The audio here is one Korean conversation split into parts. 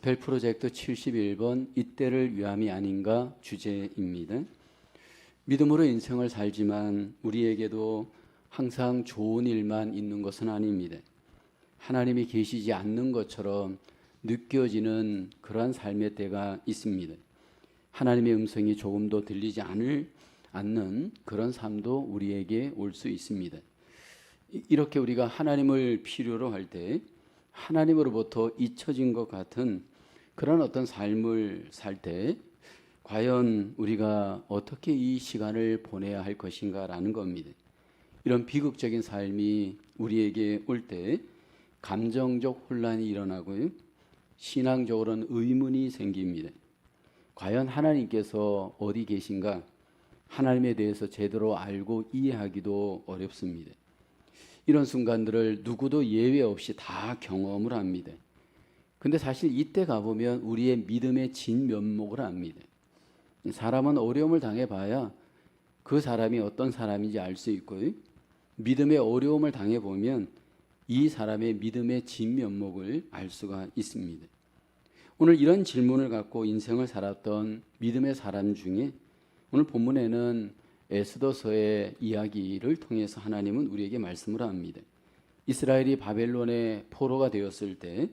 벨 프로젝트 71번 이때를 위함이 아닌가 주제입니다. 믿음으로 인생을 살지만 우리에게도 항상 좋은 일만 있는 것은 아닙니다. 하나님이 계시지 않는 것처럼 느껴지는 그러한 삶의 때가 있습니다. 하나님의 음성이 조금도 들리지 않는 그런 삶도 우리에게 올 수 있습니다. 이렇게 우리가 하나님을 필요로 할 때 하나님으로부터 잊혀진 것 같은 그런 어떤 삶을 살 때 과연 우리가 어떻게 이 시간을 보내야 할 것인가라는 겁니다. 이런 비극적인 삶이 우리에게 올 때 감정적 혼란이 일어나고요. 신앙적으로는 의문이 생깁니다. 과연 하나님께서 어디 계신가? 하나님에 대해서 제대로 알고 이해하기도 어렵습니다. 이런 순간들을 누구도 예외 없이 다 경험을 합니다. 근데 사실 이때 가보면 우리의 믿음의 진면목을 압니다. 사람은 어려움을 당해봐야 그 사람이 어떤 사람인지 알 수 있고요. 믿음의 어려움을 당해보면 이 사람의 믿음의 진면목을 알 수가 있습니다. 오늘 이런 질문을 갖고 인생을 살았던 믿음의 사람 중에 오늘 본문에는 에스더서의 이야기를 통해서 하나님은 우리에게 말씀을 합니다. 이스라엘이 바벨론의 포로가 되었을 때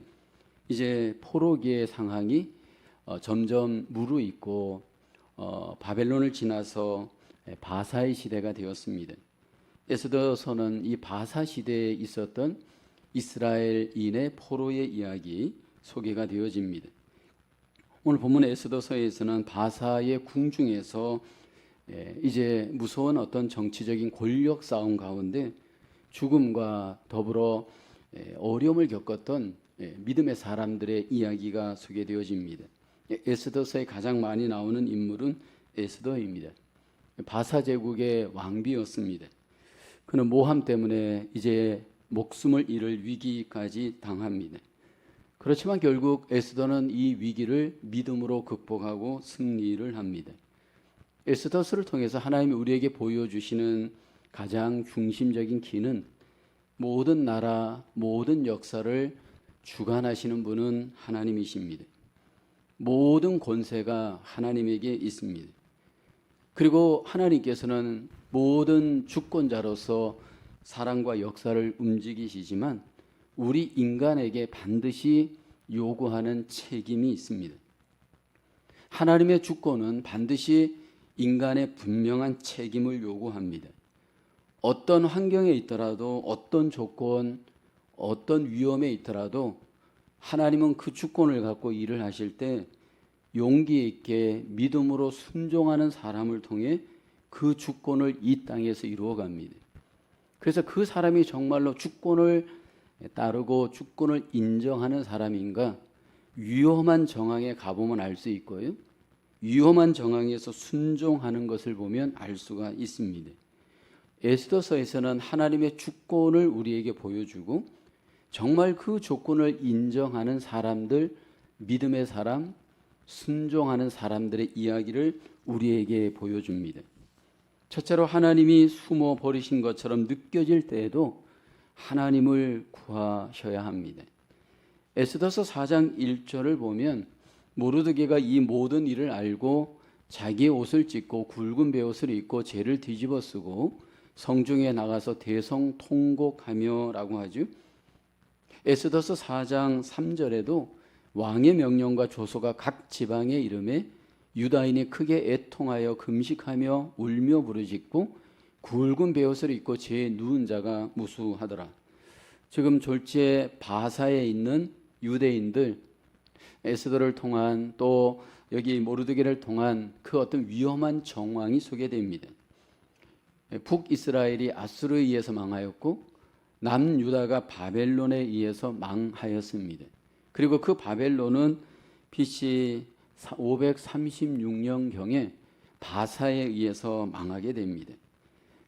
이제 포로기의 상황이 점점 무르익고 바벨론을 지나서 바사의 시대가 되었습니다. 에스더서는 이 바사 시대에 있었던 이스라엘인의 포로의 이야기 소개가 되어집니다. 오늘 본문 에스더서에서는 바사의 궁중에서 이제 무서운 어떤 정치적인 권력 싸움 가운데 죽음과 더불어 어려움을 겪었던 믿음의 사람들의 이야기가 소개되어집니다. 에스더서에 가장 많이 나오는 인물은 에스더입니다. 바사 제국의 왕비였습니다. 그는 모함 때문에 이제 목숨을 잃을 위기까지 당합니다. 그렇지만 결국 에스더는 이 위기를 믿음으로 극복하고 승리를 합니다. 에스더서를 통해서 하나님이 우리에게 보여주시는 가장 중심적인 키는 모든 나라, 모든 역사를 주관하시는 분은 하나님이십니다. 모든 권세가 하나님에게 있습니다. 그리고 하나님께서는 모든 주권자로서 사랑과 역사를 움직이시지만 우리 인간에게 반드시 요구하는 책임이 있습니다. 하나님의 주권은 반드시 인간의 분명한 책임을 요구합니다. 어떤 환경에 있더라도 어떤 조건, 어떤 위험에 있더라도 하나님은 그 주권을 갖고 일을 하실 때 용기 있게 믿음으로 순종하는 사람을 통해 그 주권을 이 땅에서 이루어갑니다. 그래서 그 사람이 정말로 주권을 따르고 주권을 인정하는 사람인가 위험한 정황에 가보면 알 수 있고요. 위험한 정황에서 순종하는 것을 보면 알 수가 있습니다. 에스더서에서는 하나님의 주권을 우리에게 보여주고 정말 그 조건을 인정하는 사람들, 믿음의 사람, 순종하는 사람들의 이야기를 우리에게 보여줍니다. 첫째로 하나님이 숨어 버리신 것처럼 느껴질 때에도 하나님을 구하셔야 합니다. 에스더서 4장 1절을 보면 모르드게가 이 모든 일을 알고 자기의 옷을 찢고 굵은 베옷을 입고 죄를 뒤집어 쓰고 성중에 나가서 대성통곡하며 라고 하죠. 에스더서 4장 3절에도 왕의 명령과 조서가 각 지방에 이름에 유다인이 크게 애통하여 금식하며 울며 부르짖고 굵은 베옷을 입고 죄에 누운 자가 무수하더라. 지금 졸지에 바사에 있는 유대인들 에스더를 통한 또 여기 모르드게를 통한 그 어떤 위험한 정황이 소개됩니다. 북이스라엘이 아수르에 의해서 망하였고 남유다가 바벨론에 의해서 망하였습니다. 그리고 그 바벨론은 BC 536년경에 바사에 의해서 망하게 됩니다.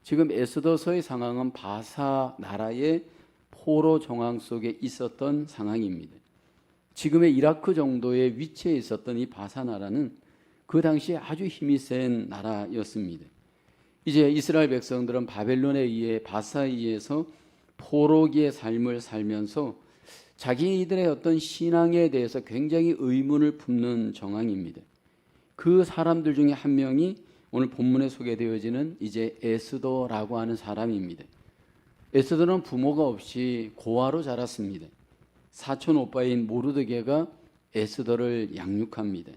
지금 에스더서의 상황은 바사 나라의 포로 정황 속에 있었던 상황입니다. 지금의 이라크 정도의 위치에 있었던 이 바사 나라는 그 당시에 아주 힘이 센 나라였습니다. 이제 이스라엘 백성들은 바벨론에 의해 바사에 의해서 포로기의 삶을 살면서 자기들의 어떤 신앙에 대해서 굉장히 의문을 품는 정황입니다. 그 사람들 중에 한 명이 오늘 본문에 소개되어지는 이제 에스더라고 하는 사람입니다. 에스더는 부모가 없이 고아로 자랐습니다. 사촌 오빠인 모르드게가 에스더를 양육합니다.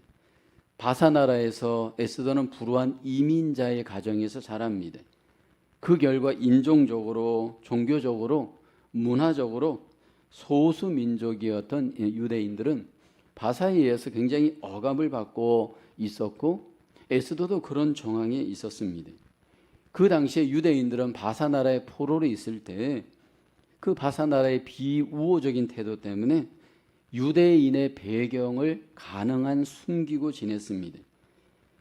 바사 나라에서 에스더는 불우한 이민자의 가정에서 자랍니다. 그 결과 인종적으로, 종교적으로, 문화적으로 소수 민족이었던 유대인들은 바사에 의해서 굉장히 억압을 받고 있었고 에스더도 그런 정황에 있었습니다. 그 당시에 유대인들은 바사 나라의 포로로 있을 때 그 바사 나라의 비우호적인 태도 때문에 유대인의 배경을 가능한 숨기고 지냈습니다.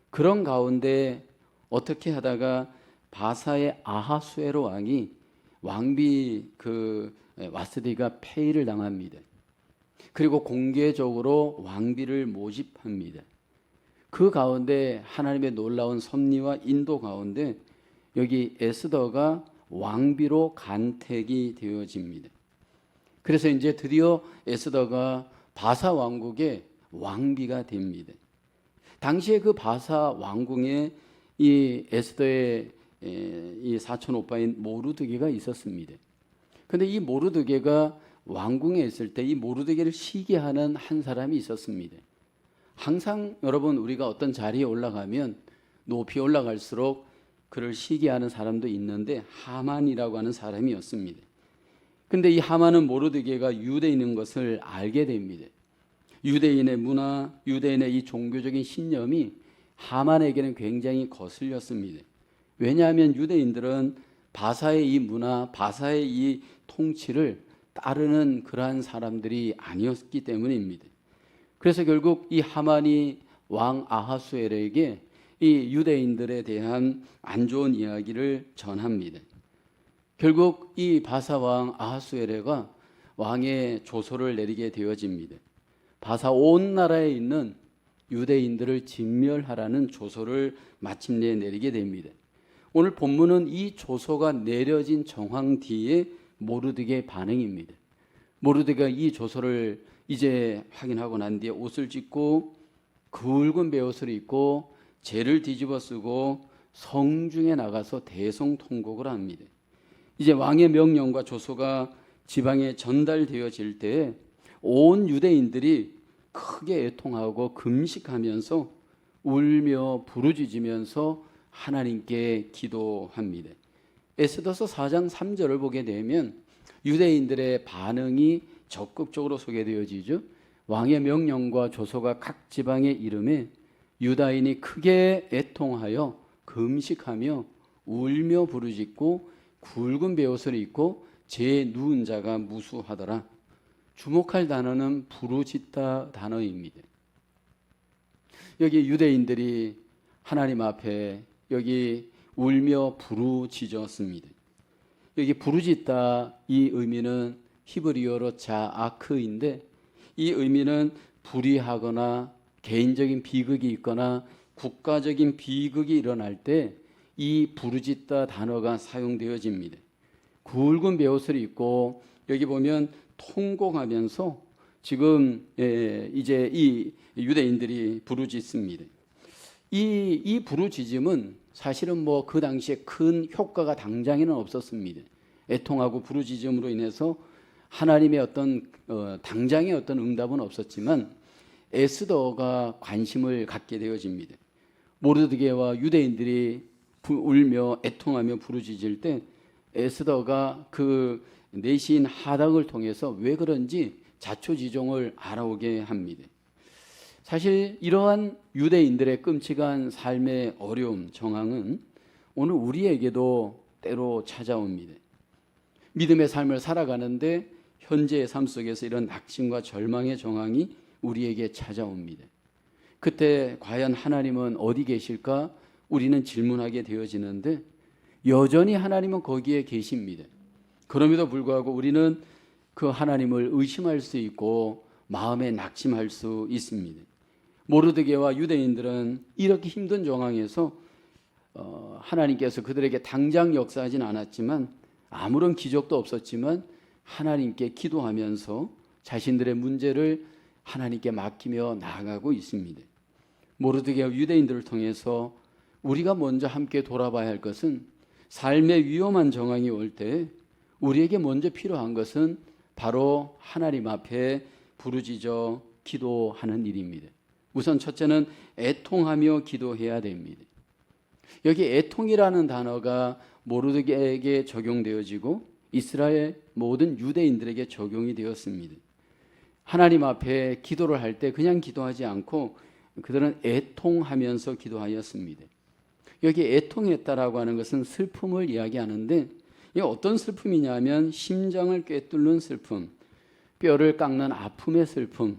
그런 가운데 어떻게 하다가 바사의 아하수에로 왕이 왕비 와스디가 폐위를 당합니다. 그리고 공개적으로 왕비를 모집합니다. 그 가운데 하나님의 놀라운 섭리와 인도 가운데 여기 에스더가 왕비로 간택이 되어집니다. 그래서 이제 드디어 에스더가 바사 왕국의 왕비가 됩니다. 당시에 그 바사 왕궁에 이 에스더의 이 사촌 오빠인 모르드게가 있었습니다. 그런데 이 모르드게가 왕궁에 있을 때 이 모르드게를 시기하는 한 사람이 있었습니다. 항상 여러분 우리가 어떤 자리에 올라가면 높이 올라갈수록 그를 시기하는 사람도 있는데 하만이라고 하는 사람이었습니다. 근데 이 하만은 모르드게가 유대인인 것을 알게 됩니다. 유대인의 문화, 유대인의 이 종교적인 신념이 하만에게는 굉장히 거슬렸습니다. 왜냐하면 유대인들은 바사의 이 문화, 바사의 이 통치를 따르는 그러한 사람들이 아니었기 때문입니다. 그래서 결국 이 하만이 왕 아하수에르에게 이 유대인들에 대한 안 좋은 이야기를 전합니다. 결국 이 바사 왕 아하수에르가 왕의 조소를 내리게 되어집니다. 바사 온 나라에 있는 유대인들을 진멸하라는 조소를 마침내 내리게 됩니다. 오늘 본문은 이 조소가 내려진 정황 뒤에 모르드게의 반응입니다. 모르드게가 이 조소를 이제 확인하고 난 뒤에 옷을 찢고 굵은 베옷을 입고 재를 뒤집어 쓰고 성중에 나가서 대성통곡을 합니다. 이제 왕의 명령과 조소가 지방에 전달되어질 때 온 유대인들이 크게 애통하고 금식하면서 울며 부르짖으면서 하나님께 기도합니다. 에스더서 4장 3절을 보게 되면 유대인들의 반응이 적극적으로 소개되어지죠. 왕의 명령과 조소가 각 지방에 이름에 유다인이 크게 애통하여 금식하며 울며 부르짖고 굵은 베옷을 입고 제 누운 자가 무수하더라. 주목할 단어는 부르짖다 단어입니다. 여기 유대인들이 하나님 앞에 여기 울며 부르짖었습니다. 여기 부르짖다 이 의미는 히브리어로 자아크인데 이 의미는 불의하거나 개인적인 비극이 있거나 국가적인 비극이 일어날 때 이 부르짖다 단어가 사용되어집니다. 굵은 베옷을 입고 여기 보면 통곡하면서 지금 이제 이 유대인들이 부르짖습니다. 이 부르짖음은 사실은 뭐 그 당시에 큰 효과가 당장에는 없었습니다. 애통하고 부르짖음으로 인해서 하나님의 어떤 당장의 어떤 응답은 없었지만 에스더가 관심을 갖게 되어집니다. 모르드게와 유대인들이 울며 애통하며 부르짖을 때 에스더가 그 내시인 하닥을 통해서 왜 그런지 자초지종을 알아오게 합니다. 사실 이러한 유대인들의 끔찍한 삶의 어려움, 정황은 오늘 우리에게도 때로 찾아옵니다. 믿음의 삶을 살아가는데 현재의 삶 속에서 이런 낙심과 절망의 정황이 우리에게 찾아옵니다. 그때 과연 하나님은 어디 계실까? 우리는 질문하게 되어지는데 여전히 하나님은 거기에 계십니다. 그럼에도 불구하고 우리는 그 하나님을 의심할 수 있고 마음에 낙심할 수 있습니다. 모르드게와 유대인들은 이렇게 힘든 정황에서 하나님께서 그들에게 당장 역사하진 않았지만 아무런 기적도 없었지만 하나님께 기도하면서 자신들의 문제를 하나님께 맡기며 나아가고 있습니다. 모르드게와 유대인들을 통해서 우리가 먼저 함께 돌아봐야 할 것은 삶의 위험한 정황이 올 때 우리에게 먼저 필요한 것은 바로 하나님 앞에 부르짖어 기도하는 일입니다. 우선 첫째는 애통하며 기도해야 됩니다. 여기 애통이라는 단어가 모르드게에게 적용되어지고 이스라엘 모든 유대인들에게 적용이 되었습니다. 하나님 앞에 기도를 할 때 그냥 기도하지 않고 그들은 애통하면서 기도하였습니다. 여기 애통했다라고 하는 것은 슬픔을 이야기하는데 이게 어떤 슬픔이냐면 심장을 꿰뚫는 슬픔, 뼈를 깎는 아픔의 슬픔,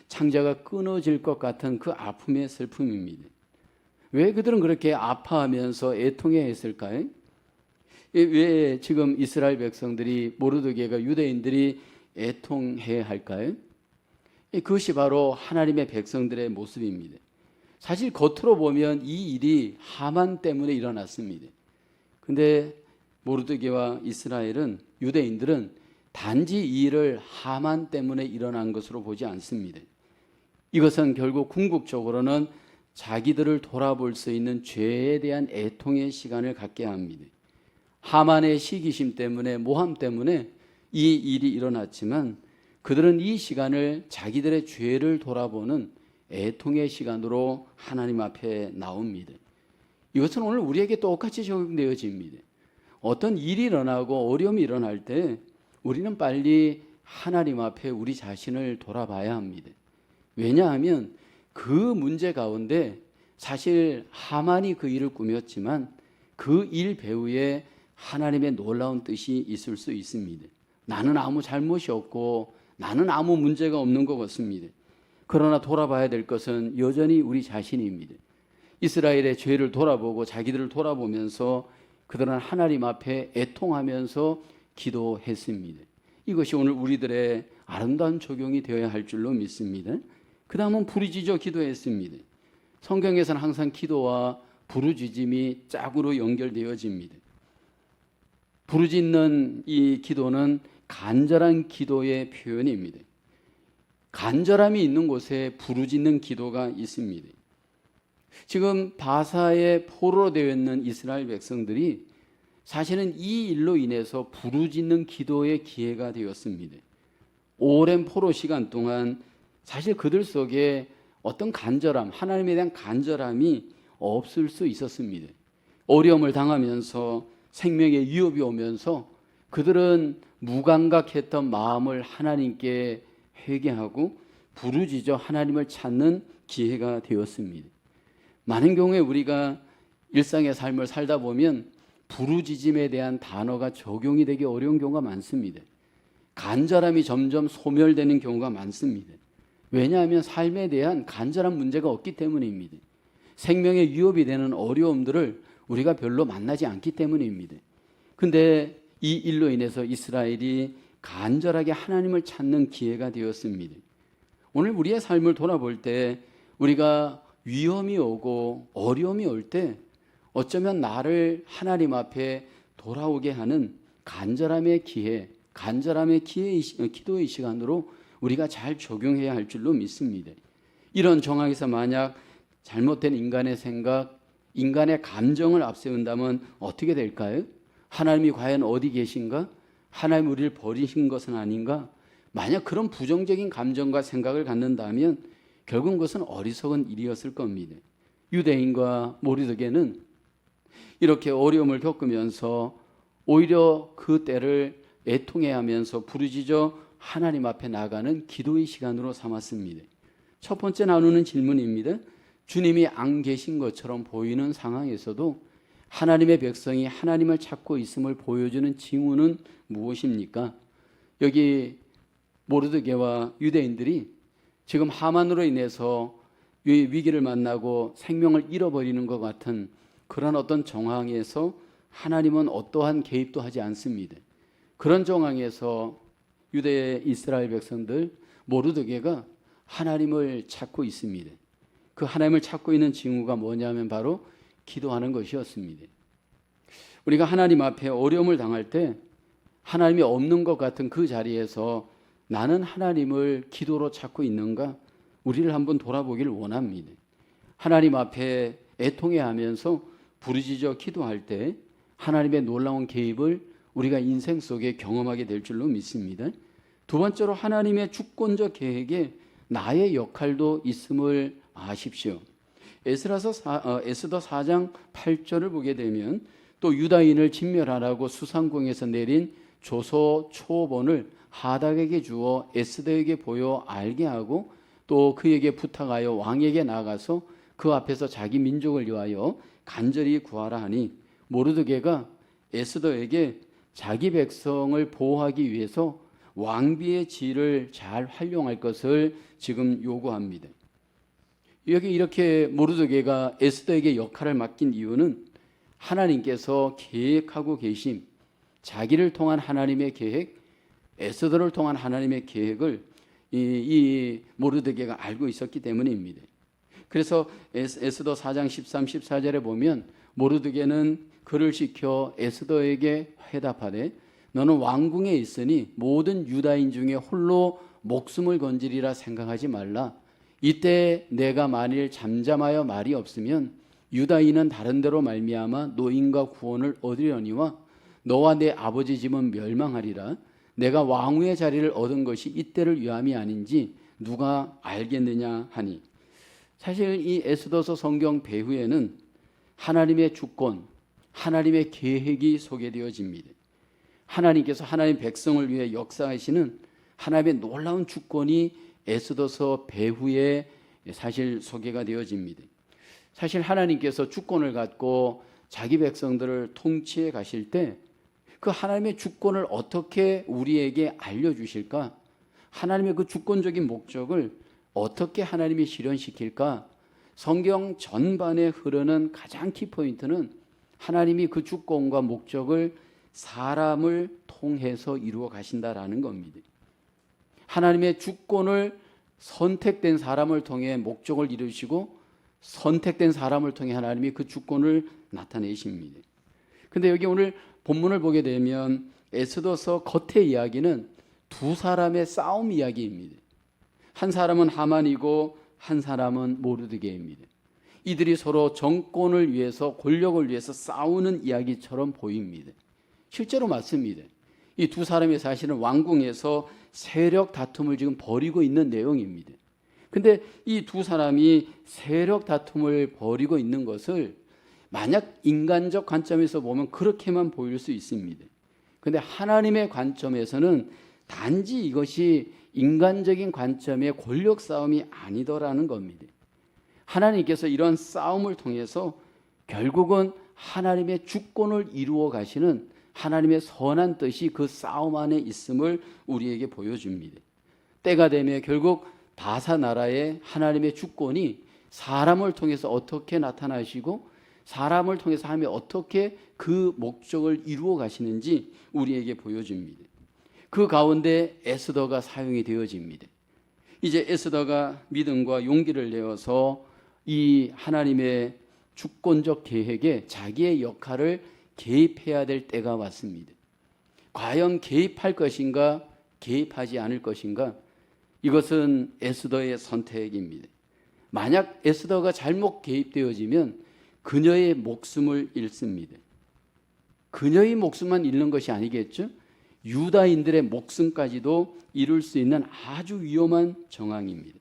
창자가 끊어질 것 같은 그 아픔의 슬픔입니다. 왜 그들은 그렇게 아파하면서 애통해야 했을까요? 왜 지금 이스라엘 백성들이 모르드게가 유대인들이 애통해야 할까요? 그것이 바로 하나님의 백성들의 모습입니다. 사실 겉으로 보면 이 일이 하만 때문에 일어났습니다. 근데 모르드게와 이스라엘은 유대인들은 단지 이 일을 하만 때문에 일어난 것으로 보지 않습니다. 이것은 결국 궁극적으로는 자기들을 돌아볼 수 있는 죄에 대한 애통의 시간을 갖게 합니다. 하만의 시기심 때문에 모함 때문에 이 일이 일어났지만 그들은 이 시간을 자기들의 죄를 돌아보는 애통의 시간으로 하나님 앞에 나옵니다. 이것은 오늘 우리에게 똑같이 적용되어집니다. 어떤 일이 일어나고 어려움이 일어날 때 우리는 빨리 하나님 앞에 우리 자신을 돌아봐야 합니다. 왜냐하면 그 문제 가운데 사실 하만이 그 일을 꾸몄지만 그 일 배후에 하나님의 놀라운 뜻이 있을 수 있습니다. 나는 아무 잘못이 없고 나는 아무 문제가 없는 것 같습니다. 그러나 돌아봐야 될 것은 여전히 우리 자신입니다. 이스라엘의 죄를 돌아보고 자기들을 돌아보면서 그들은 하나님 앞에 애통하면서 기도했습니다. 이것이 오늘 우리들의 아름다운 적용이 되어야 할 줄로 믿습니다. 그 다음은 부르짖어 기도했습니다. 성경에서는 항상 기도와 부르짖음이 짝으로 연결되어집니다. 부르짖는 이 기도는 간절한 기도의 표현입니다. 간절함이 있는 곳에 부르짖는 기도가 있습니다. 지금 바사에 포로로 되어 있는 이스라엘 백성들이 사실은 이 일로 인해서 부르짖는 기도의 기회가 되었습니다. 오랜 포로 시간 동안 사실 그들 속에 어떤 간절함, 하나님에 대한 간절함이 없을 수 있었습니다. 어려움을 당하면서 생명의 위협이 오면서 그들은 무감각했던 마음을 하나님께 회개하고 부르짖어 하나님을 찾는 기회가 되었습니다. 많은 경우에 우리가 일상의 삶을 살다 보면 부르짖음에 대한 단어가 적용이 되기 어려운 경우가 많습니다. 간절함이 점점 소멸되는 경우가 많습니다. 왜냐하면 삶에 대한 간절한 문제가 없기 때문입니다. 생명의 위협이 되는 어려움들을 우리가 별로 만나지 않기 때문입니다. 근데 이 일로 인해서 이스라엘이 간절하게 하나님을 찾는 기회가 되었습니다. 오늘 우리의 삶을 돌아볼 때 우리가 위험이 오고 어려움이 올 때 어쩌면 나를 하나님 앞에 돌아오게 하는 간절함의 기회, 기도의 시간으로 우리가 잘 적용해야 할 줄로 믿습니다. 이런 정황에서 만약 잘못된 인간의 생각, 인간의 감정을 앞세운다면 어떻게 될까요? 하나님이 과연 어디 계신가? 하나님 우리를 버리신 것은 아닌가? 만약 그런 부정적인 감정과 생각을 갖는다면 결국 그것은 어리석은 일이었을 겁니다. 유대인과 모르드게는 이렇게 어려움을 겪으면서 오히려 그 때를 애통해하면서 부르짖어 하나님 앞에 나가는 기도의 시간으로 삼았습니다. 첫 번째 나누는 질문입니다. 주님이 안 계신 것처럼 보이는 상황에서도 하나님의 백성이 하나님을 찾고 있음을 보여주는 징후는 무엇입니까? 여기 모르드게와 유대인들이 지금 하만으로 인해서 위기를 만나고 생명을 잃어버리는 것 같은 그런 어떤 정황에서 하나님은 어떠한 개입도 하지 않습니다. 그런 정황에서 유대 이스라엘 백성들 모르드게가 하나님을 찾고 있습니다. 그 하나님을 찾고 있는 징후가 뭐냐면 바로 기도하는 것이었습니다. 우리가 하나님 앞에 어려움을 당할 때 하나님이 없는 것 같은 그 자리에서 나는 하나님을 기도로 찾고 있는가? 우리를 한번 돌아보기를 원합니다. 하나님 앞에 애통해하면서 부르짖어 기도할 때 하나님의 놀라운 개입을 우리가 인생 속에 경험하게 될 줄로 믿습니다. 두 번째로 하나님의 주권적 계획에 나의 역할도 있음을 아십시오. 에스더 4장 8절을 보게 되면 또 유다인을 진멸하라고 수상궁에서 내린 조서 초본을 하닥에게 주어 에스더에게 보여 알게 하고 또 그에게 부탁하여 왕에게 나가서 그 앞에서 자기 민족을 위하여 간절히 구하라 하니 모르드게가 에스더에게 자기 백성을 보호하기 위해서 왕비의 지위를 잘 활용할 것을 지금 요구합니다. 여기 이렇게 모르드게가 에스더에게 역할을 맡긴 이유는 하나님께서 계획하고 계심, 자기를 통한 하나님의 계획, 에스더를 통한 하나님의 계획을 이 모르드게가 알고 있었기 때문입니다. 그래서 에스더 4장 13, 14절에 보면 모르드게는 그를 시켜 에스더에게 회답하되 너는 왕궁에 있으니 모든 유다인 중에 홀로 목숨을 건지리라 생각하지 말라. 이때 내가 만일 잠잠하여 말이 없으면 유다인은 다른 데로 말미암아 노임과 구원을 얻으려니와 너와 내 아버지 집은 멸망하리라. 내가 왕후의 자리를 얻은 것이 이때를 위함이 아닌지 누가 알겠느냐 하니, 사실 이 에스더서 성경 배후에는 하나님의 주권, 하나님의 계획이 소개되어집니다. 하나님께서 하나님 백성을 위해 역사하시는 하나님의 놀라운 주권이 에스더서 배후에 사실 소개가 되어집니다. 사실 하나님께서 주권을 갖고 자기 백성들을 통치해 가실 때 그 하나님의 주권을 어떻게 우리에게 알려주실까? 하나님의 그 주권적인 목적을 어떻게 하나님이 실현시킬까? 성경 전반에 흐르는 가장 키포인트는 하나님이 그 주권과 목적을 사람을 통해서 이루어 가신다라는 겁니다. 하나님의 주권을 선택된 사람을 통해 목적을 이루시고 선택된 사람을 통해 하나님이 그 주권을 나타내십니다. 근데 여기 오늘 본문을 보게 되면 에스더서 겉의 이야기는 두 사람의 싸움 이야기입니다. 한 사람은 하만이고 한 사람은 모르드게입니다. 이들이 서로 정권을 위해서, 권력을 위해서 싸우는 이야기처럼 보입니다. 실제로 맞습니다. 이 두 사람이 사실은 왕궁에서 세력 다툼을 지금 벌이고 있는 내용입니다. 근데 이 두 사람이 세력 다툼을 벌이고 있는 것을 만약 인간적 관점에서 보면 그렇게만 보일 수 있습니다. 근데 하나님의 관점에서는 단지 이것이 인간적인 관점의 권력 싸움이 아니더라는 겁니다. 하나님께서 이런 싸움을 통해서 결국은 하나님의 주권을 이루어 가시는 하나님의 선한 뜻이 그 싸움 안에 있음을 우리에게 보여줍니다. 때가 되면 결국 바사 나라의 하나님의 주권이 사람을 통해서 어떻게 나타나시고 사람을 통해서 하나님이 어떻게 그 목적을 이루어 가시는지 우리에게 보여줍니다. 그 가운데 에스더가 사용이 되어집니다. 이제 에스더가 믿음과 용기를 내어서 이 하나님의 주권적 계획에 자기의 역할을 개입해야 될 때가 왔습니다. 과연 개입할 것인가, 개입하지 않을 것인가? 이것은 에스더의 선택입니다. 만약 에스더가 잘못 개입되어지면 그녀의 목숨을 잃습니다. 그녀의 목숨만 잃는 것이 아니겠죠? 유다인들의 목숨까지도 잃을 수 있는 아주 위험한 정황입니다.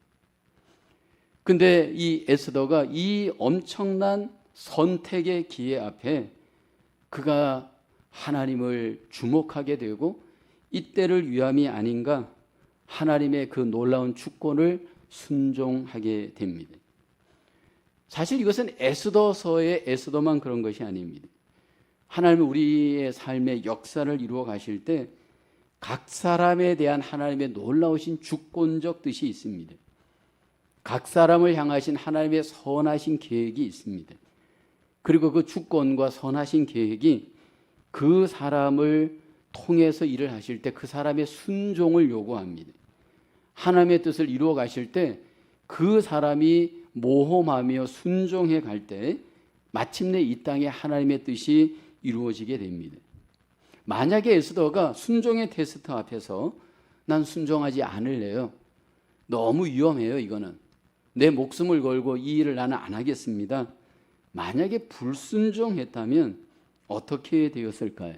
근데 이 에스더가 이 엄청난 선택의 기회 앞에 그가 하나님을 주목하게 되고 이때를 위함이 아닌가, 하나님의 그 놀라운 주권을 순종하게 됩니다. 사실 이것은 에스더서의 에스더만 그런 것이 아닙니다. 하나님은 우리의 삶의 역사를 이루어 가실 때 각 사람에 대한 하나님의 놀라우신 주권적 뜻이 있습니다. 각 사람을 향하신 하나님의 선하신 계획이 있습니다. 그리고 그 주권과 선하신 계획이 그 사람을 통해서 일을 하실 때 그 사람의 순종을 요구합니다. 하나님의 뜻을 이루어 가실 때 그 사람이 모험하며 순종해 갈 때 마침내 이 땅에 하나님의 뜻이 이루어지게 됩니다. 만약에 에스더가 순종의 테스트 앞에서 난 순종하지 않을래요. 너무 위험해요. 이거는 내 목숨을 걸고 이 일을 나는 안 하겠습니다. 만약에 불순종했다면 어떻게 되었을까요?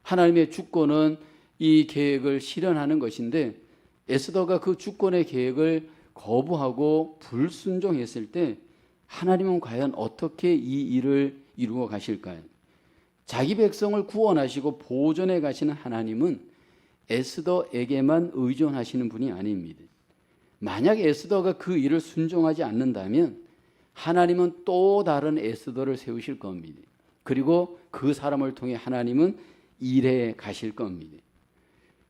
하나님의 주권은 이 계획을 실현하는 것인데 에스더가 그 주권의 계획을 거부하고 불순종했을 때 하나님은 과연 어떻게 이 일을 이루어 가실까요? 자기 백성을 구원하시고 보존해 가시는 하나님은 에스더에게만 의존하시는 분이 아닙니다. 만약 에스더가 그 일을 순종하지 않는다면 하나님은 또 다른 에스더를 세우실 겁니다. 그리고 그 사람을 통해 하나님은 일해 가실 겁니다.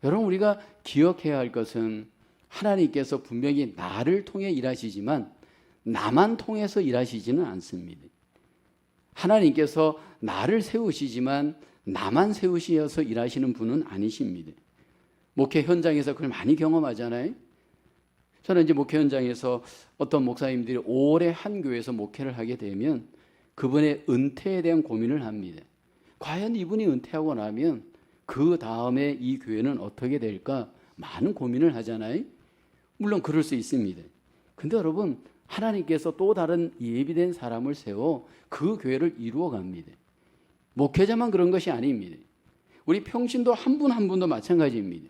여러분, 우리가 기억해야 할 것은 하나님께서 분명히 나를 통해 일하시지만 나만 통해서 일하시지는 않습니다. 하나님께서 나를 세우시지만 나만 세우셔서 일하시는 분은 아니십니다. 목회 현장에서 그걸 많이 경험하잖아요. 저는 이제 목회 현장에서 어떤 목사님들이 오래 한 교회에서 목회를 하게 되면 그분의 은퇴에 대한 고민을 합니다. 과연 이분이 은퇴하고 나면 그 다음에 이 교회는 어떻게 될까? 많은 고민을 하잖아요. 물론 그럴 수 있습니다. 근데 여러분, 하나님께서 또 다른 예비된 사람을 세워 그 교회를 이루어 갑니다. 목회자만 그런 것이 아닙니다. 우리 평신도 한 분 한 분도 마찬가지입니다.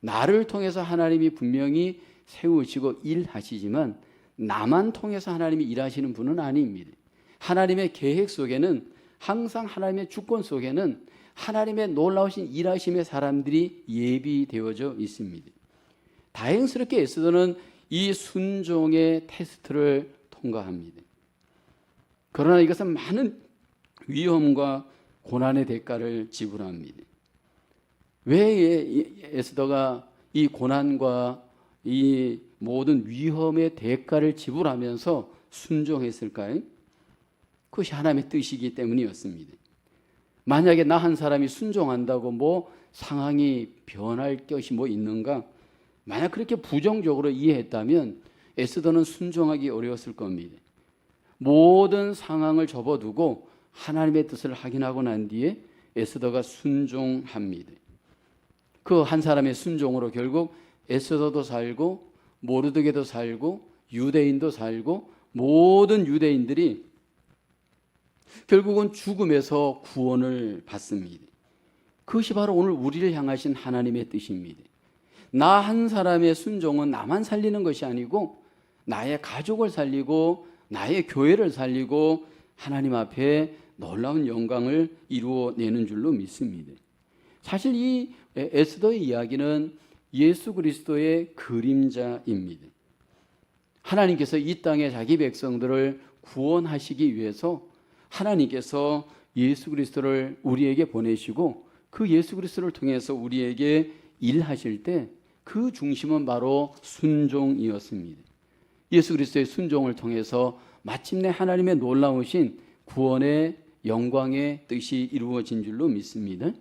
나를 통해서 하나님이 분명히 세우시고 일하시지만 나만 통해서 하나님이 일하시는 분은 아닙니다. 하나님의 계획 속에는, 항상 하나님의 주권 속에는 하나님의 놀라우신 일하심의 사람들이 예비되어져 있습니다. 다행스럽게 에스더는 이 순종의 테스트를 통과합니다. 그러나 이것은 많은 위험과 고난의 대가를 지불합니다. 왜 에스더가 이 고난과 이 모든 위험의 대가를 지불하면서 순종했을까요? 그것이 하나님의 뜻이기 때문이었습니다. 만약에 나 한 사람이 순종한다고 뭐 상황이 변할 것이 뭐 있는가? 만약 그렇게 부정적으로 이해했다면 에스더는 순종하기 어려웠을 겁니다. 모든 상황을 접어두고 하나님의 뜻을 확인하고 난 뒤에 에스더가 순종합니다. 그 한 사람의 순종으로 결국 에스더도 살고 모르드게도 살고 유대인도 살고 모든 유대인들이 결국은 죽음에서 구원을 받습니다. 그것이 바로 오늘 우리를 향하신 하나님의 뜻입니다. 나 한 사람의 순종은 나만 살리는 것이 아니고 나의 가족을 살리고 나의 교회를 살리고 하나님 앞에 놀라운 영광을 이루어내는 줄로 믿습니다. 사실 이 에스더의 이야기는 예수 그리스도의 그림자입니다. 하나님께서 이 땅에 자기 백성들을 구원하시기 위해서 하나님께서 예수 그리스도를 우리에게 보내시고 그 예수 그리스도를 통해서 우리에게 일하실 때 그 중심은 바로 순종이었습니다. 예수 그리스도의 순종을 통해서 마침내 하나님의 놀라우신 구원의 영광의 뜻이 이루어진 줄로 믿습니다.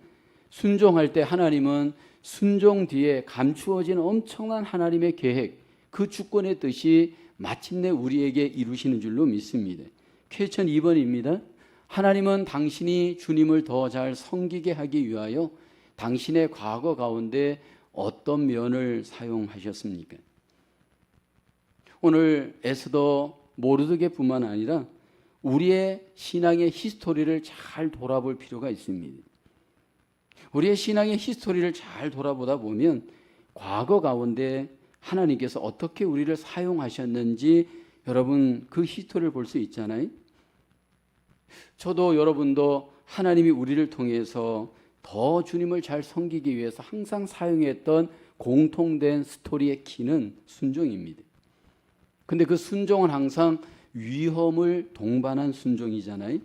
순종할 때 하나님은 순종 뒤에 감추어진 엄청난 하나님의 계획, 그 주권의 뜻이 마침내 우리에게 이루시는 줄로 믿습니다. 퀘스천 2번입니다. 하나님은 당신이 주님을 더 잘 섬기게 하기 위하여 당신의 과거 가운데 어떤 면을 사용하셨습니까? 오늘 에스더 모르드게뿐만 아니라 우리의 신앙의 히스토리를 잘 돌아볼 필요가 있습니다. 우리의 신앙의 히스토리를 잘 돌아보다 보면 과거 가운데 하나님께서 어떻게 우리를 사용하셨는지 여러분 그 히스토리를 볼 수 있잖아요. 저도 여러분도 하나님이 우리를 통해서 더 주님을 잘 섬기기 위해서 항상 사용했던 공통된 스토리의 키는 순종입니다. 근데 그 순종은 항상 위험을 동반한 순종이잖아요.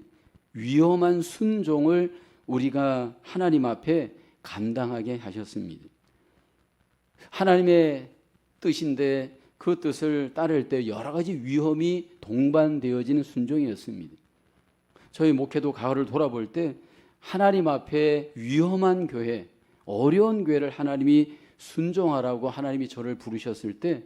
위험한 순종을 우리가 하나님 앞에 감당하게 하셨습니다. 하나님의 뜻인데 그 뜻을 따를 때 여러 가지 위험이 동반되어지는 순종이었습니다. 저희 목회도 과거를 돌아볼 때 하나님 앞에 위험한 교회, 어려운 교회를 하나님이 순종하라고 하나님이 저를 부르셨을 때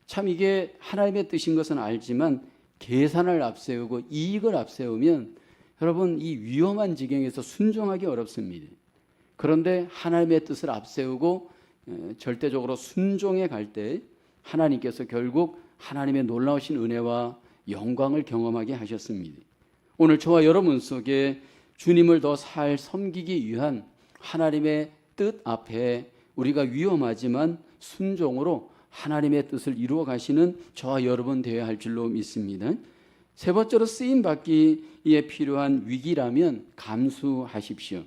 참 이게 하나님의 뜻인 것은 알지만 계산을 앞세우고 이익을 앞세우면 여러분 이 위험한 지경에서 순종하기 어렵습니다. 그런데 하나님의 뜻을 앞세우고 절대적으로 순종해 갈 때 하나님께서 결국 하나님의 놀라우신 은혜와 영광을 경험하게 하셨습니다. 오늘 저와 여러분 속에 주님을 더 잘 섬기기 위한 하나님의 뜻 앞에 우리가 위험하지만 순종으로 하나님의 뜻을 이루어 가시는 저와 여러분 되어야 할 줄로 믿습니다. 세 번째로 쓰임받기에 필요한 위기라면 감수하십시오.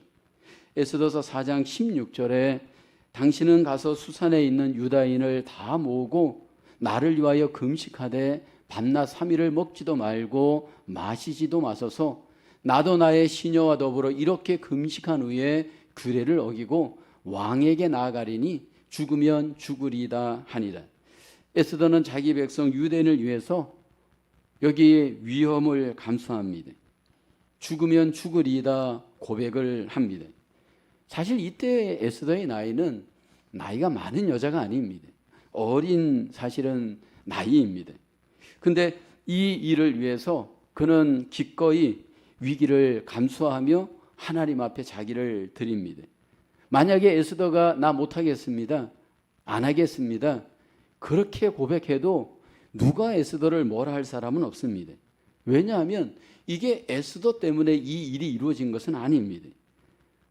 에스더서 4장 16절에 당신은 가서 수산에 있는 유다인을 다 모으고 나를 위하여 금식하되 밤낮 3일을 먹지도 말고 마시지도 마소서. 나도 나의 시녀와 더불어 이렇게 금식한 후에 규례를 어기고 왕에게 나아가리니 죽으면 죽으리다 하니라. 에스더는 자기 백성 유대인을 위해서 여기에 위험을 감수합니다. 죽으면 죽으리다 고백을 합니다. 사실 이때 에스더의 나이는 나이가 많은 여자가 아닙니다. 어린 사실은 나이입니다. 근데 이 일을 위해서 그는 기꺼이 위기를 감수하며 하나님 앞에 자기를 드립니다. 만약에 에스더가 나 못하겠습니다, 안 하겠습니다, 그렇게 고백해도 누가 에스더를 뭐라 할 사람은 없습니다. 왜냐하면 이게 에스더 때문에 이 일이 이루어진 것은 아닙니다.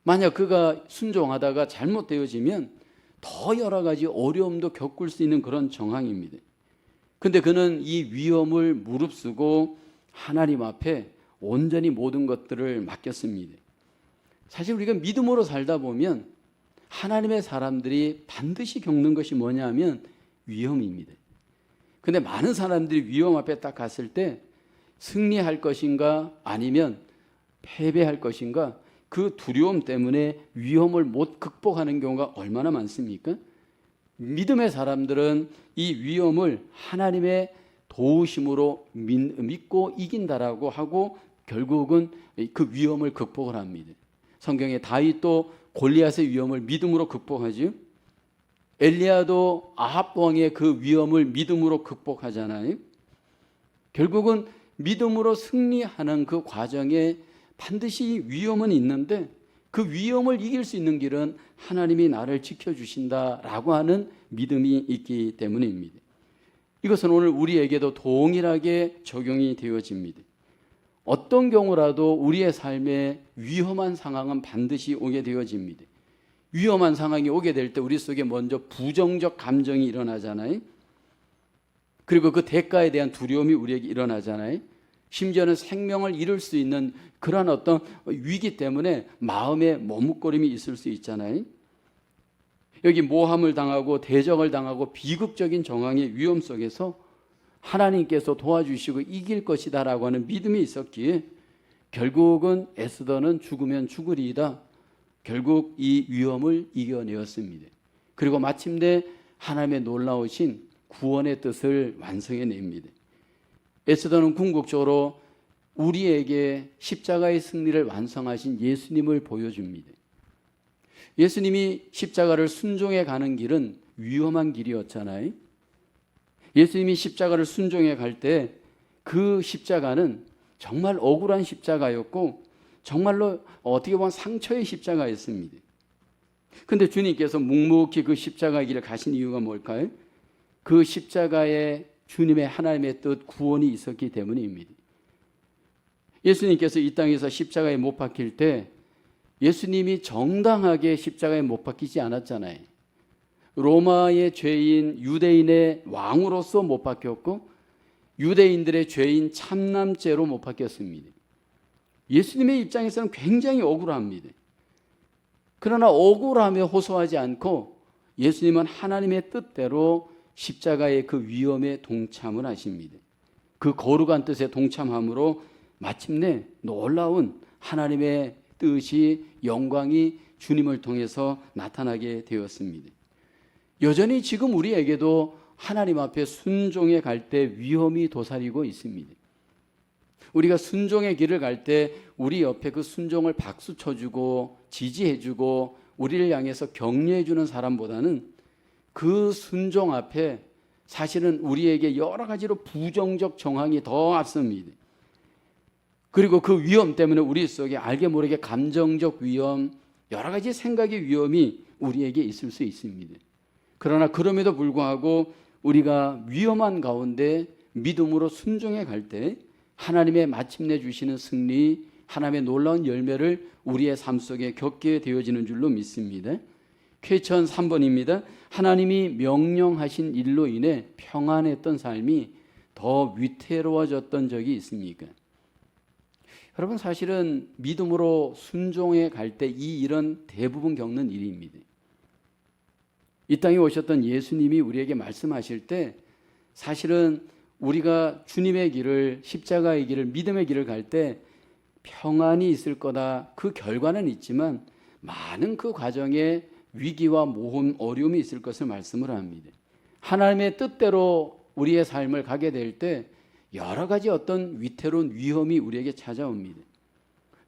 만약 그가 순종하다가 잘못되어지면 더 여러 가지 어려움도 겪을 수 있는 그런 정황입니다. 근데 그는 이 위험을 무릅쓰고 하나님 앞에 온전히 모든 것들을 맡겼습니다. 사실 우리가 믿음으로 살다 보면 하나님의 사람들이 반드시 겪는 것이 뭐냐면 위험입니다. 근데 많은 사람들이 위험 앞에 딱 갔을 때 승리할 것인가 아니면 패배할 것인가, 그 두려움 때문에 위험을 못 극복하는 경우가 얼마나 많습니까? 믿음의 사람들은 이 위험을 하나님의 도우심으로 믿고 이긴다라고 하고 결국은 그 위험을 극복을 합니다. 성경에 다윗도 골리앗의 위험을 믿음으로 극복하지요. 엘리야도 아합 왕의 그 위험을 믿음으로 극복하잖아요. 결국은 믿음으로 승리하는 그 과정에 반드시 위험은 있는데 그 위험을 이길 수 있는 길은 하나님이 나를 지켜주신다라고 하는 믿음이 있기 때문입니다. 이것은 오늘 우리에게도 동일하게 적용이 되어집니다. 어떤 경우라도 우리의 삶에 위험한 상황은 반드시 오게 되어집니다. 위험한 상황이 오게 될 때 우리 속에 먼저 부정적 감정이 일어나잖아요. 그리고 그 대가에 대한 두려움이 우리에게 일어나잖아요. 심지어는 생명을 잃을 수 있는 그런 어떤 위기 때문에 마음에 머뭇거림이 있을 수 있잖아요. 여기 모함을 당하고 대적을 당하고 비극적인 정황의 위험 속에서 하나님께서 도와주시고 이길 것이다 라고 하는 믿음이 있었기에 결국은 에스더는 죽으면 죽으리이다, 결국 이 위험을 이겨내었습니다. 그리고 마침내 하나님의 놀라우신 구원의 뜻을 완성해냅니다. 에스더는 궁극적으로 우리에게 십자가의 승리를 완성하신 예수님을 보여줍니다. 예수님이 십자가를 순종해 가는 길은 위험한 길이었잖아요. 예수님이 십자가를 순종해 갈 때 그 십자가는 정말 억울한 십자가였고 정말로 어떻게 보면 상처의 십자가였습니다. 그런데 주님께서 묵묵히 그 십자가 길을 가신 이유가 뭘까요? 그 십자가에 주님의 하나님의 뜻 구원이 있었기 때문입니다. 예수님께서 이 땅에서 십자가에 못 박힐 때 예수님이 정당하게 십자가에 못 박히지 않았잖아요. 로마의 죄인 유대인의 왕으로서 못 박혔고 유대인들의 죄인 참남죄로 못 박혔습니다. 예수님의 입장에서는 굉장히 억울합니다. 그러나 억울하며 호소하지 않고 예수님은 하나님의 뜻대로 십자가의 그 위험에 동참을 하십니다. 그 거룩한 뜻에 동참함으로 마침내 놀라운 하나님의 뜻이, 영광이 주님을 통해서 나타나게 되었습니다. 여전히 지금 우리에게도 하나님 앞에 순종해 갈 때 위험이 도사리고 있습니다. 우리가 순종의 길을 갈 때 우리 옆에 그 순종을 박수 쳐주고 지지해주고 우리를 향해서 격려해주는 사람보다는 그 순종 앞에 사실은 우리에게 여러 가지로 부정적 정황이 더 앞섭니다. 그리고 그 위험 때문에 우리 속에 알게 모르게 감정적 위험, 여러 가지 생각의 위험이 우리에게 있을 수 있습니다. 그러나 그럼에도 불구하고 우리가 위험한 가운데 믿음으로 순종해 갈 때 하나님의 마침내 주시는 승리, 하나님의 놀라운 열매를 우리의 삶 속에 겪게 되어지는 줄로 믿습니다. 퀘천 3번입니다. 하나님이 명령하신 일로 인해 평안했던 삶이 더 위태로워졌던 적이 있습니까? 여러분, 사실은 믿음으로 순종해 갈 때 이 일은 대부분 겪는 일입니다. 이 땅에 오셨던 예수님이 우리에게 말씀하실 때 사실은 우리가 주님의 길을, 십자가의 길을, 믿음의 길을 갈 때 평안이 있을 거다, 그 결과는 있지만 많은 그 과정에 위기와 모험, 어려움이 있을 것을 말씀을 합니다. 하나님의 뜻대로 우리의 삶을 가게 될 때 여러 가지 어떤 위태로운 위험이 우리에게 찾아옵니다.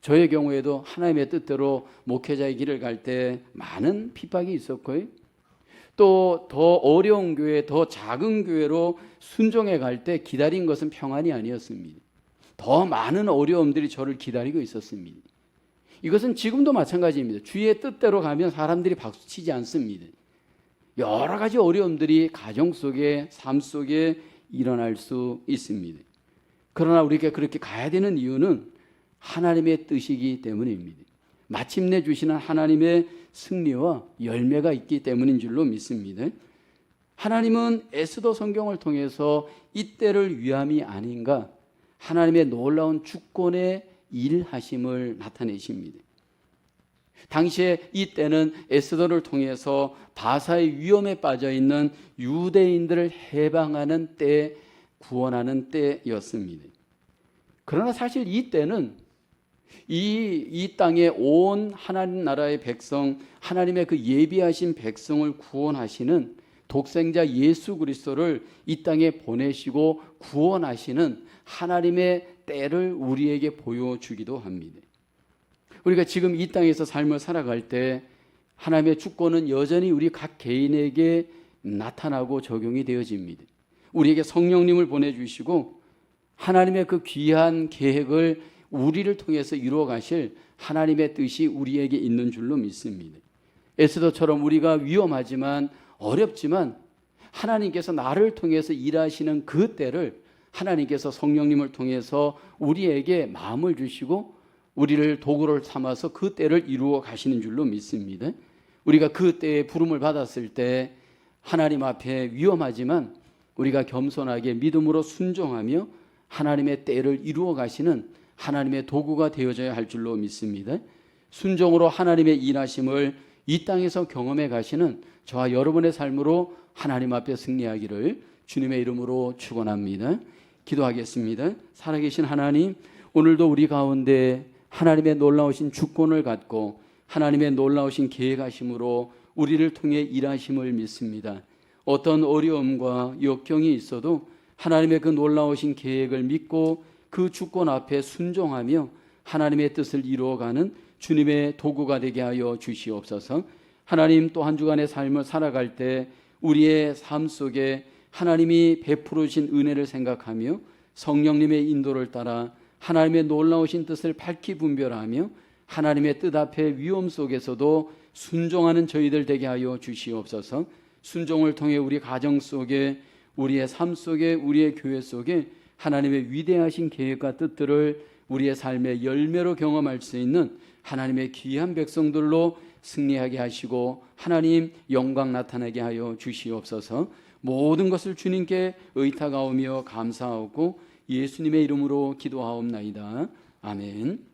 저의 경우에도 하나님의 뜻대로 목회자의 길을 갈 때 많은 핍박이 있었고요. 또 더 어려운 교회, 더 작은 교회로 순종해 갈 때 기다린 것은 평안이 아니었습니다. 더 많은 어려움들이 저를 기다리고 있었습니다. 이것은 지금도 마찬가지입니다. 주의 뜻대로 가면 사람들이 박수치지 않습니다. 여러 가지 어려움들이 가정 속에, 삶 속에 일어날 수 있습니다. 그러나 우리가 그렇게 가야 되는 이유는 하나님의 뜻이기 때문입니다. 마침내 주시는 하나님의 승리와 열매가 있기 때문인 줄로 믿습니다. 하나님은 에스더 성경을 통해서 이때를 위함이 아닌가, 하나님의 놀라운 주권의 일하심을 나타내십니다. 당시에 이때는 에스더를 통해서 바사의 위험에 빠져 있는 유대인들을 해방하는 때, 구원하는 때였습니다. 그러나 사실 이때는 이 땅에 온 하나님 나라의 백성, 하나님의 그 예비하신 백성을 구원하시는 독생자 예수 그리스도를 이 땅에 보내시고 구원하시는 하나님의 때를 우리에게 보여주기도 합니다. 우리가 지금 이 땅에서 삶을 살아갈 때 하나님의 주권은 여전히 우리 각 개인에게 나타나고 적용이 되어집니다. 우리에게 성령님을 보내주시고 하나님의 그 귀한 계획을 우리를 통해서 이루어 가실 하나님의 뜻이 우리에게 있는 줄로 믿습니다. 에스더처럼 우리가 위험하지만 어렵지만 하나님께서 나를 통해서 일하시는 그 때를 하나님께서 성령님을 통해서 우리에게 마음을 주시고 우리를 도구를 삼아서 그 때를 이루어 가시는 줄로 믿습니다. 우리가 그 때에 부름을 받았을 때 하나님 앞에 위험하지만 우리가 겸손하게 믿음으로 순종하며 하나님의 때를 이루어 가시는 하나님의 도구가 되어져야 할 줄로 믿습니다. 순종으로 하나님의 일하심을 이 땅에서 경험해 가시는 저와 여러분의 삶으로 하나님 앞에 승리하기를 주님의 이름으로 축원합니다. 기도하겠습니다. 살아계신 하나님, 오늘도 우리 가운데 하나님의 놀라우신 주권을 갖고 하나님의 놀라우신 계획하심으로 우리를 통해 일하심을 믿습니다. 어떤 어려움과 역경이 있어도 하나님의 그 놀라우신 계획을 믿고 그 주권 앞에 순종하며 하나님의 뜻을 이루어가는 주님의 도구가 되게 하여 주시옵소서. 하나님, 또 한 주간의 삶을 살아갈 때 우리의 삶 속에 하나님이 베풀어 주신 은혜를 생각하며 성령님의 인도를 따라 하나님의 놀라우신 뜻을 밝히 분별하며 하나님의 뜻 앞에 위험 속에서도 순종하는 저희들 되게 하여 주시옵소서. 순종을 통해 우리 가정 속에, 우리의 삶 속에, 우리의 교회 속에 하나님의 위대하신 계획과 뜻들을 우리의 삶의 열매로 경험할 수 있는 하나님의 귀한 백성들로 승리하게 하시고 하나님 영광 나타나게 하여 주시옵소서. 모든 것을 주님께 의탁하오며 감사하고 예수님의 이름으로 기도하옵나이다. 아멘.